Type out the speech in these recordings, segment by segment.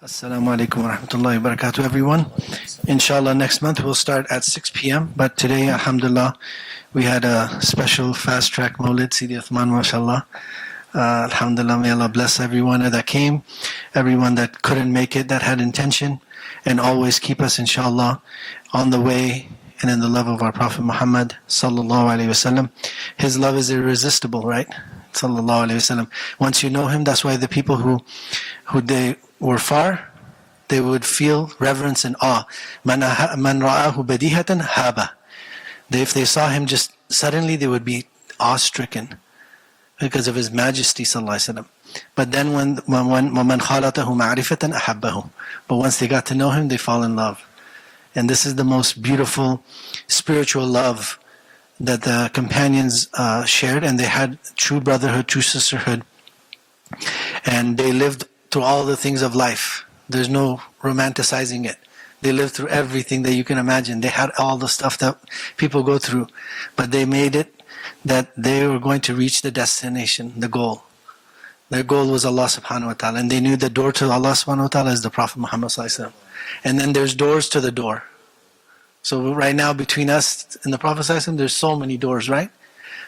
Assalamu alaikum wa rahmatullahi wa barakatuh, everyone. Inshallah, next month we'll start at 6 p.m. But today, alhamdulillah, we had a special fast track Mawlid, Sidi Uthman, mashallah. Alhamdulillah, may Allah bless everyone that came, everyone that couldn't make it, that had intention, and always keep us, inshallah, on the way and in the love of our Prophet Muhammad, sallallahu alayhi wasallam. His love is irresistible, right? Sallallahu alayhi wasallam. Once you know him, that's why the people who they were far, they would feel reverence and awe. Man ra'ahu badihatan haba. If they saw him just suddenly, they would be awe-stricken because of his majesty, sallallahu alaihi wasallam. But then when وَمَنْ خَالَطَهُ مَعْرِفَةً أَحَبَّهُ. But once they got to know him, they fall in love. And this is the most beautiful spiritual love that the companions shared, and they had true brotherhood, true sisterhood, and they lived through all the things of life. There's no romanticizing it. They lived through everything that you can imagine. They had all the stuff that people go through, but they made it that they were going to reach the destination, the goal. Their goal was Allah subhanahu wa ta'ala, and they knew the door to Allah subhanahu wa ta'ala is the Prophet Muhammad sallallahu alaihi wasallam. And then there's doors to the door. So right now between us and the Prophet sallallahu alaihi wasallam, there's so many doors, right?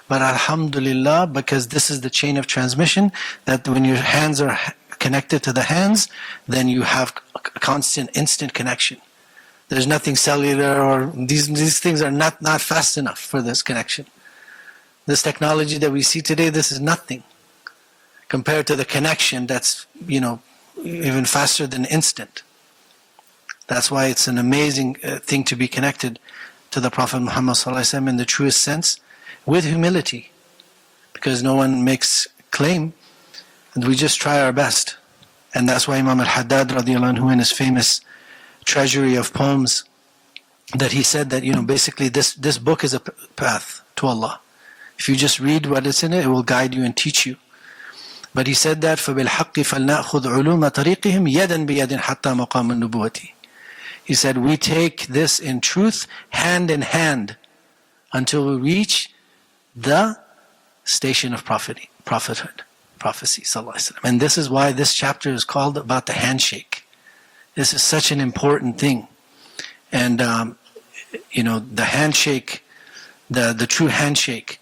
But alhamdulillah, because this is the chain of transmission, that when your hands are connected to the hands, then you have a constant, instant connection. There's nothing cellular, or these things are not fast enough for this connection. This technology that we see today, this is nothing compared to the connection that's, even faster than instant. That's why it's an amazing thing to be connected to the Prophet Muhammad sallallahu alaihi wasallam in the truest sense, with humility, because no one makes claim, and we just try our best. And that's why Imam al-Haddad radiallahu anhu, in his famous treasury of poems, that he said that basically this book is a path to Allah. If you just read what is in it, it will guide you and teach you. But he said that فَبِالْحَقِّ فَلْنَأْخُذْ عُلُومَ طَرِيقِهِمْ يَدًا بِيَدٍ حَتَّى مَقَامَ النُّبُوَّةِ. He said, we take this in truth hand in hand until we reach the station of prophecy, sallallahu alaihi wasallam. And this is why this chapter is called about the handshake. This is such an important thing. And the handshake, the true handshake.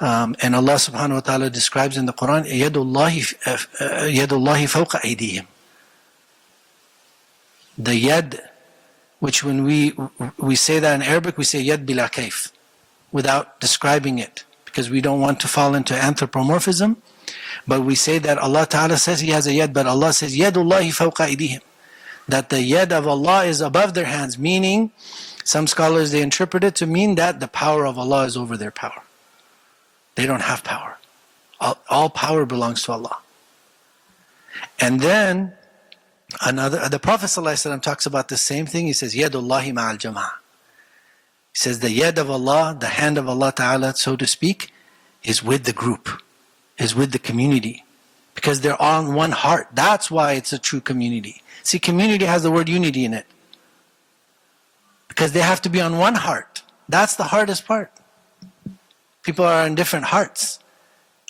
And Allah subhanahu wa ta'ala describes in the Quran, يَدُ اللَّهِ فَوْقَ أَيْدِيهِمْ. The yad, which when we say that in Arabic, we say yad bila kayf, without describing it, because we don't want to fall into anthropomorphism. But we say that Allah Ta'ala says He has a yad, but Allah says yadullahi fawqa aydihim, that the yad of Allah is above their hands, meaning some scholars, they interpret it to mean that the power of Allah is over their power. They don't have power. All power belongs to Allah. And then the Prophet ﷺ talks about the same thing. He says yadullahi ma'al jama'ah. He says the yad of Allah, the hand of Allah Ta'ala, so to speak, is with the group, is with the community, because they're on one heart. That's why it's a true community. See, community has the word unity in it, because they have to be on one heart. That's the hardest part. People are on different hearts.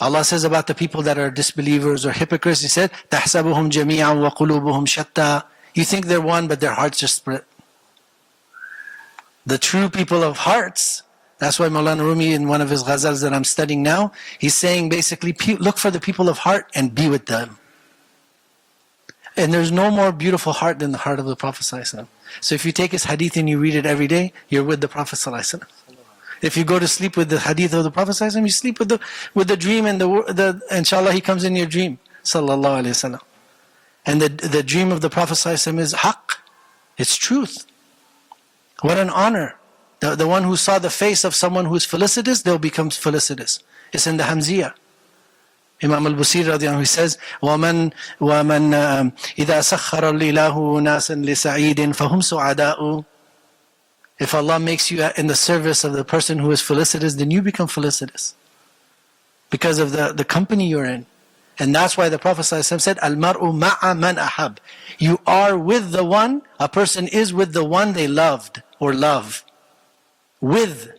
Allah says about the people that are disbelievers or hypocrites, He said, تَحْسَبُهُمْ جَمِيعًا وَقُلُوبُهُمْ شَتَّى. You think they're one, but their hearts are split. The true people of hearts, that's why Maulana Rumi, in one of his ghazals that I'm studying now, he's saying basically, look for the people of heart and be with them. And there's no more beautiful heart than the heart of the Prophet ﷺ. So if you take his hadith and you read it every day, you're with the Prophet ﷺ. If you go to sleep with the hadith of the Prophet ﷺ, you sleep with the dream, and inshallah he comes in your dream, sallallahu alaihi wasallam. And the dream of the Prophet ﷺ is haqq, it's truth. What an honor. The one who saw the face of someone who is felicitous, they'll become felicitous. It's in the Hamziyah. Imam al-Busiri radiallahu anhu, he says, وَمَنْ إِذَا سَخَّرَ الْإِلَهُ نَاسًا لِسَعِيدٍ فَهُمْ سُعَدَاءُ. If Allah makes you in the service of the person who is felicitous, then you become felicitous, because of the company you're in. And that's why the Prophet ﷺ said, Al-mar'u ma'a man ahab. You are with the one, a person is with the one they loved or love. With.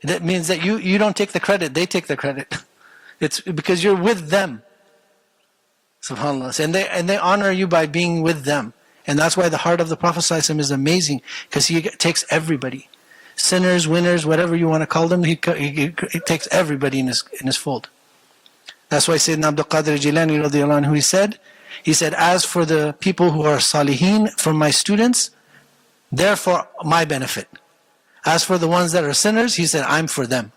That means that you don't take the credit, they take the credit. It's because you're with them. SubhanAllah. And they honor you by being with them. And that's why the heart of the Prophet ﷺ is amazing, because he takes everybody. Sinners, winners, whatever you want to call them, he takes everybody in his fold. That's why Sayyidina Abdul Qadir Jilani radiallahu anhu, he said, as for the people who are salihin, from my students, they're for my benefit. As for the ones that are sinners, he said, I'm for them.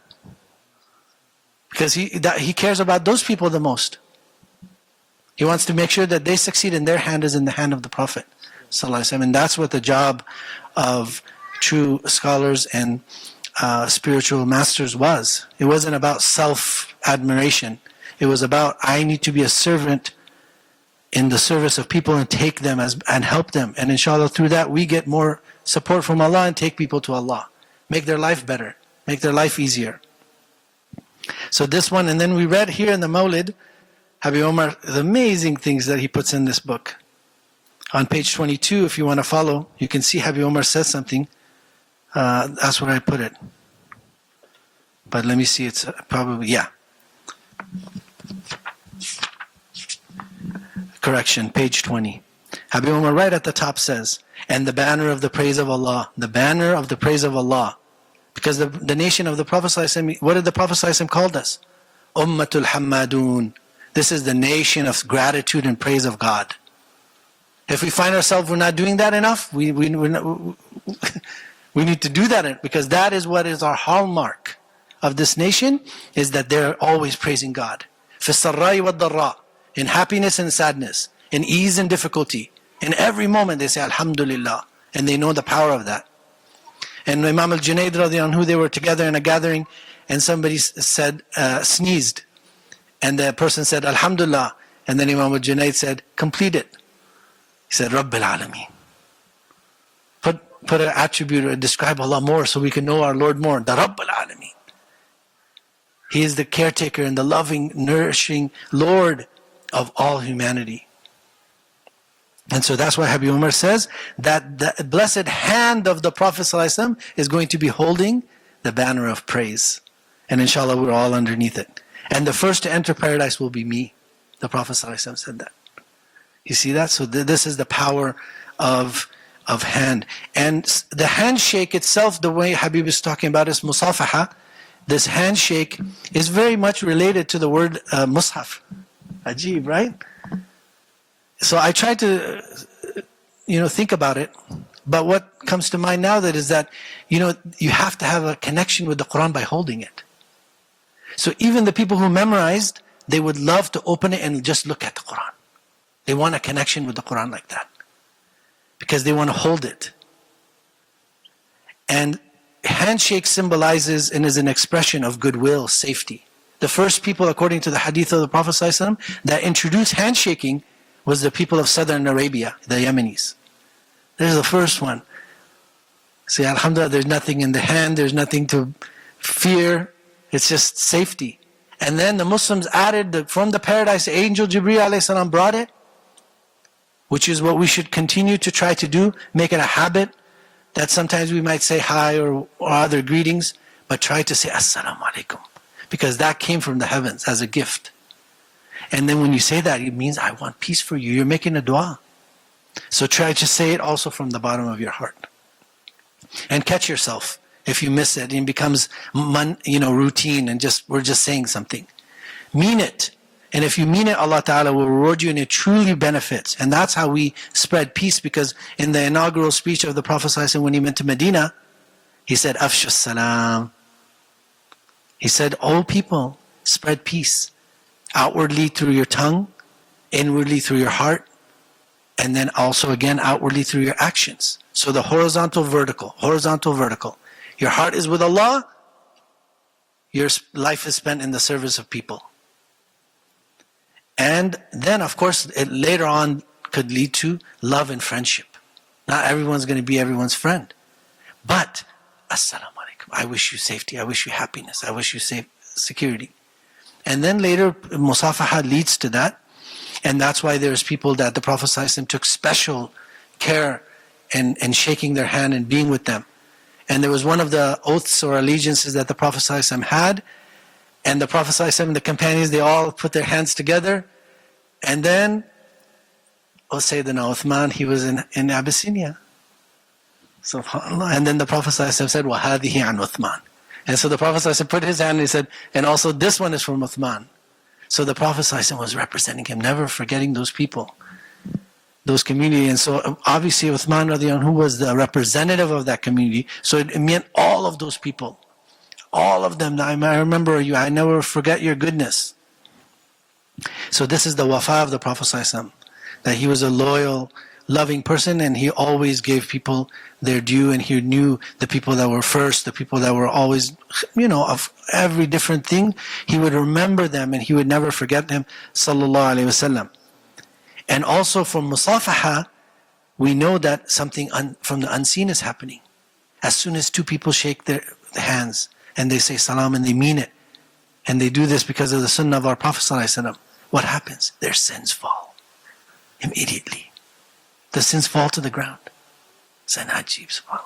Because he cares about those people the most. He wants to make sure that they succeed, and their hand is in the hand of the Prophet ﷺ. And that's what the job of true scholars and spiritual masters was. It wasn't about self-admiration. It was about, I need to be a servant in the service of people and take them and help them. And inshallah, through that, we get more support from Allah and take people to Allah. Make their life better. Make their life easier. So this one, and then we read here in the Mawlid, Habib Umar, the amazing things that he puts in this book. On page 22, if you want to follow, you can see Habib Umar says something. That's where I put it. But let me see, it's probably, yeah. Correction, page 20. Habib Umar right at the top says, and the banner of the praise of Allah, the banner of the praise of Allah. Because the nation of the Prophet ﷺ, what did the Prophet ﷺ called us? Ummatul Hammadun. This is the nation of gratitude and praise of God. If we find ourselves we're not doing that enough, we need to do that, because that is what is our hallmark of this nation, is that they're always praising God. فِي السَّرَّاءِ وَالضَّرَّاءِ. In happiness and sadness, in ease and difficulty. In every moment they say Alhamdulillah, and they know the power of that. And Imam al-Junayd radiallahu anhu, they were together in a gathering, and somebody said, sneezed. And the person said, Alhamdulillah. And then Imam al-Junayd said, complete it. He said, Rabbil Alameen. Put an attribute or describe Allah more so we can know our Lord more. The Rabbil Alameen. He is the caretaker and the loving, nourishing Lord of all humanity. And so that's why Habib Umar says that the blessed hand of the Prophet ﷺ is going to be holding the banner of praise. And inshallah we're all underneath it. And the first to enter paradise will be me. The Prophet ﷺ said that. You see that? So this is the power of hand. And the handshake itself, the way Habib is talking about, is musafaha. This handshake is very much related to the word mushaf. Ajib, right? So I try to, think about it. But what comes to mind now is that, you have to have a connection with the Quran by holding it. So even the people who memorized, they would love to open it and just look at the Quran. They want a connection with the Quran like that, because they want to hold it. And handshake symbolizes and is an expression of goodwill, safety. The first people, according to the hadith of the Prophet ﷺ, that introduced handshaking was the people of southern Arabia, the Yemenis. There's the first one. See, alhamdulillah, there's nothing in the hand, there's nothing to fear, it's just safety. And then the Muslims added from the paradise, the angel Jibreel alayhi salam brought it, which is what we should continue to try to do, make it a habit, that sometimes we might say hi or other greetings, but try to say Assalamu alaikum, because that came from the heavens as a gift. And then when you say that, it means I want peace for you. You're making a dua. So try to say it also from the bottom of your heart. And catch yourself if you miss it. It becomes routine and we're just saying something. Mean it. And if you mean it, Allah Ta'ala will reward you, and it truly benefits. And that's how we spread peace, because in the inaugural speech of the Prophet ﷺ when he went to Medina, he said, Afshu salam. He said, "O people, spread peace. Outwardly through your tongue, inwardly through your heart, and then also again outwardly through your actions." So the horizontal, vertical. Your heart is with Allah, your life is spent in the service of people. And then of course it later on could lead to love and friendship. Not everyone's going to be everyone's friend. But, Assalamu alaikum, I wish you safety, I wish you happiness, I wish you security. And then later, musafaha leads to that. And that's why there's people that the Prophet ﷺ took special care in shaking their hand and being with them. And there was one of the oaths or allegiances that the Prophet ﷺ had. And the Prophet ﷺ and the companions, they all put their hands together. And then, Sayyidina Uthman, he was in Abyssinia. SubhanAllah. And then the Prophet ﷺ said, وَهَذِهِ عَنْ Uthman. And so the Prophet ﷺ put his hand and he said, and also this one is from Uthman. So the Prophet ﷺ was representing him, never forgetting those people, those community. And so obviously Uthman radiallahu anhu was the representative of that community. So it meant all of those people, all of them. I remember you, I never forget your goodness. So this is the wafa of the Prophet ﷺ, that he was a loyal, loving person, and he always gave people their due, and he knew the people that were first, the people that were always, of every different thing, he would remember them and he would never forget them, sallallahu alaihi wasallam. And also from musafaha, we know that something from the unseen is happening. As soon as two people shake their hands and they say salam and they mean it, and they do this because of the sunnah of our Prophet sallallahu alaihi wasallam, what happens? Their sins fall immediately. The sins fall to the ground. Ajib, subhanAllah.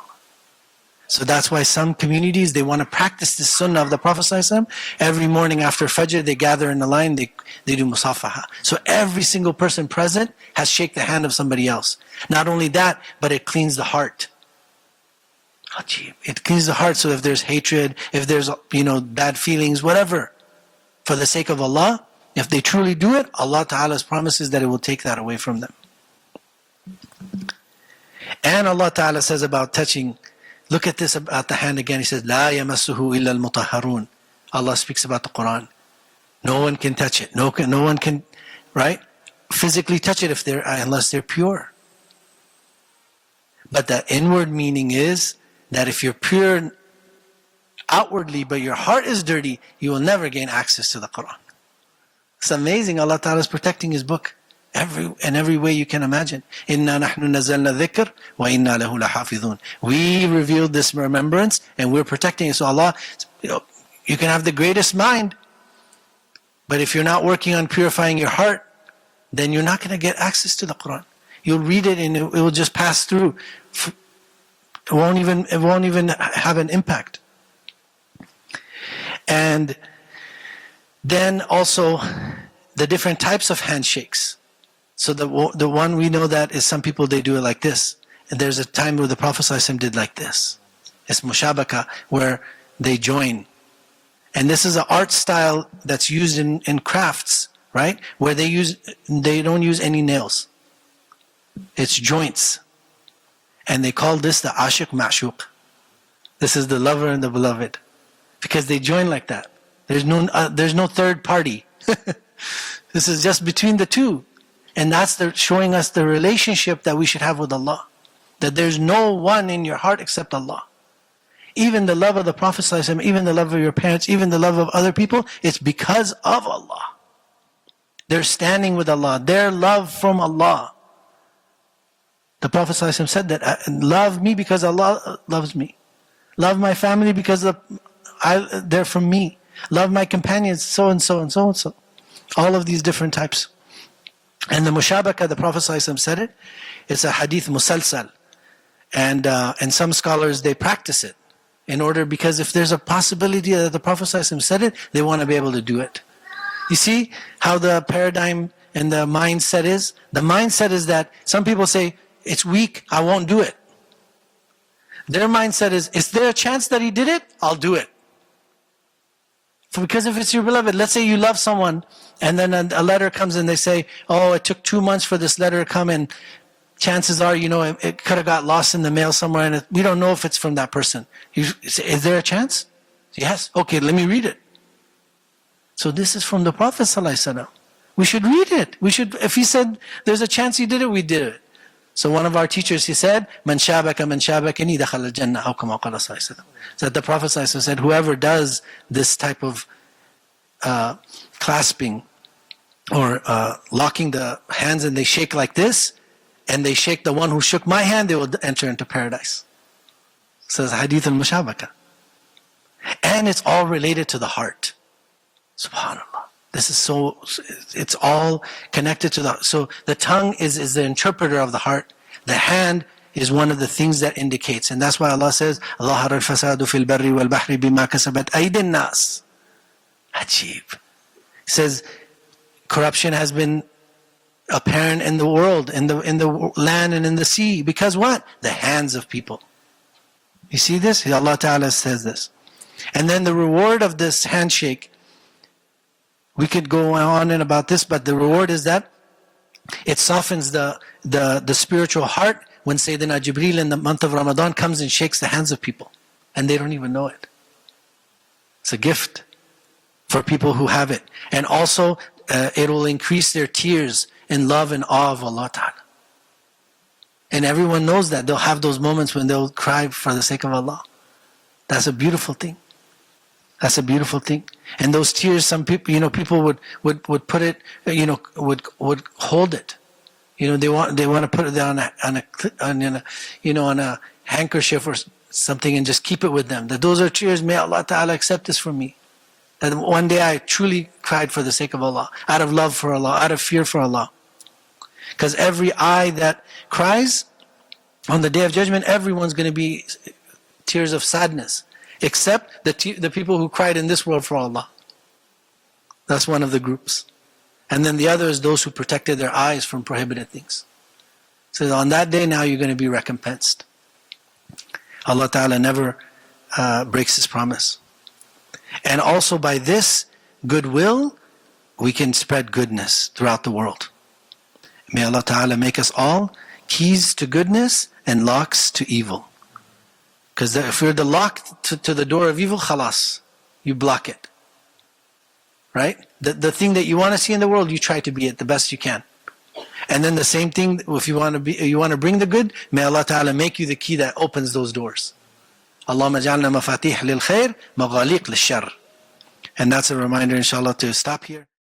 So that's why some communities, they want to practice this sunnah of the Prophet ﷺ. Every morning after Fajr, they gather in a line, they do musafaha. So every single person present has shake the hand of somebody else. Not only that, but it cleans the heart. Ajib. It cleans the heart, so if there's hatred, if there's bad feelings, whatever, for the sake of Allah, if they truly do it, Allah Ta'ala's promises that it will take that away from them. And Allah Ta'ala says about touching, look at this about the hand again. He says, لا يمسه إلا المطهرون. Allah speaks about the Quran. No one can touch it. No one can, right? Physically touch it unless they're pure. But the inward meaning is that if you're pure outwardly, but your heart is dirty, you will never gain access to the Quran. It's amazing. Allah Ta'ala is protecting His book. Every way you can imagine. Inna nahnu nazzalna dhikr wa inna lahu lahafidhun. We revealed this remembrance and we're protecting it. So Allah, you can have the greatest mind, but if you're not working on purifying your heart, then you're not going to get access to the Quran. You'll read it and it will just pass through. It won't even have an impact. And then also the different types of handshakes. So the one we know that is some people, they do it like this. And there's a time where the Prophet ﷺ did like this. It's mushabaka, where they join. And this is an art style that's used in crafts, right? Where they don't use any nails. It's joints. And they call this the ashiq ma'shuq. This is the lover and the beloved. Because they join like that. There's no third party. This is just between the two. And that's showing us the relationship that we should have with Allah. That there's no one in your heart except Allah. Even the love of the Prophet ﷺ, even the love of your parents, even the love of other people, it's because of Allah. They're standing with Allah. Their love from Allah. The Prophet ﷺ said that, love me because Allah loves me. Love my family because they're from me. Love my companions, so and so and so and so. All of these different types. And the mushabaka, the Prophet ﷺ said it, it's a hadith musalsal. And some scholars, they practice it because if there's a possibility that the Prophet ﷺ said it, they want to be able to do it. You see how the paradigm and the mindset is? The mindset is that some people say, it's weak, I won't do it. Their mindset is there a chance that he did it? I'll do it. Because if it's your beloved, let's say you love someone, and then a letter comes and they say, oh, it took 2 months for this letter to come, and chances are, it could have got lost in the mail somewhere, and we don't know if it's from that person. You say, is there a chance? Yes. Okay, let me read it. So this is from the Prophet ﷺ. We should read it. If he said there's a chance he did it, we did it. So one of our teachers, he said, "Man shabakani dakhala al-jannah," aw kama qala sallallahu alaihi wasallam. So the Prophet sallallahu alaihi wasallam said, whoever does this type of clasping or locking the hands and they shake like this, and they shake the one who shook my hand, they will enter into paradise. Says Hadith al-Mushabaka. And it's all related to the heart. Subhanallah. This is it's all connected to so the tongue is the interpreter of the heart. The hand is one of the things that indicates. And that's why Allah says, ظَهَرَ الْفَسَادُ فِي الْبَرِّ وَالْبَحْرِ بِمَا كَسَبَتْ أَيْدِ النَّاسِ. Ajib. He says, corruption has been apparent in the world, in the land and in the sea. Because what? The hands of people. You see this? Allah Ta'ala says this. And then the reward of this handshake, we could go on and about this, but the reward is that it softens the spiritual heart when Sayyidina Jibreel in the month of Ramadan comes and shakes the hands of people. And they don't even know it. It's a gift for people who have it. And also, it will increase their tears in love and awe of Allah Ta'ala. And everyone knows that. They'll have those moments when they'll cry for the sake of Allah. That's a beautiful thing. That's a beautiful thing. And those tears, some people, people would put it, would hold it. They want to put it on a handkerchief or something and just keep it with them. That those are tears. May Allah Ta'ala accept this from me. That one day I truly cried for the sake of Allah, out of love for Allah, out of fear for Allah. Because every eye that cries on the Day of Judgment, everyone's going to be tears of sadness, except the people who cried in this world for Allah. That's one of the groups. And then the other is those who protected their eyes from prohibited things. So on that day now you're going to be recompensed. Allah Ta'ala never breaks His promise. And also by this goodwill, we can spread goodness throughout the world. May Allah Ta'ala make us all keys to goodness and locks to evil. Because if you're the lock to the door of evil, khalas, you block it. Right? The thing that you want to see in the world, you try to be it the best you can. And then the same thing, if you want to bring the good, may Allah Ta'ala make you the key that opens those doors. Allahumma ja'alna mafatih lil khair, maghaliq lil shar. And that's a reminder, inshallah, to stop here.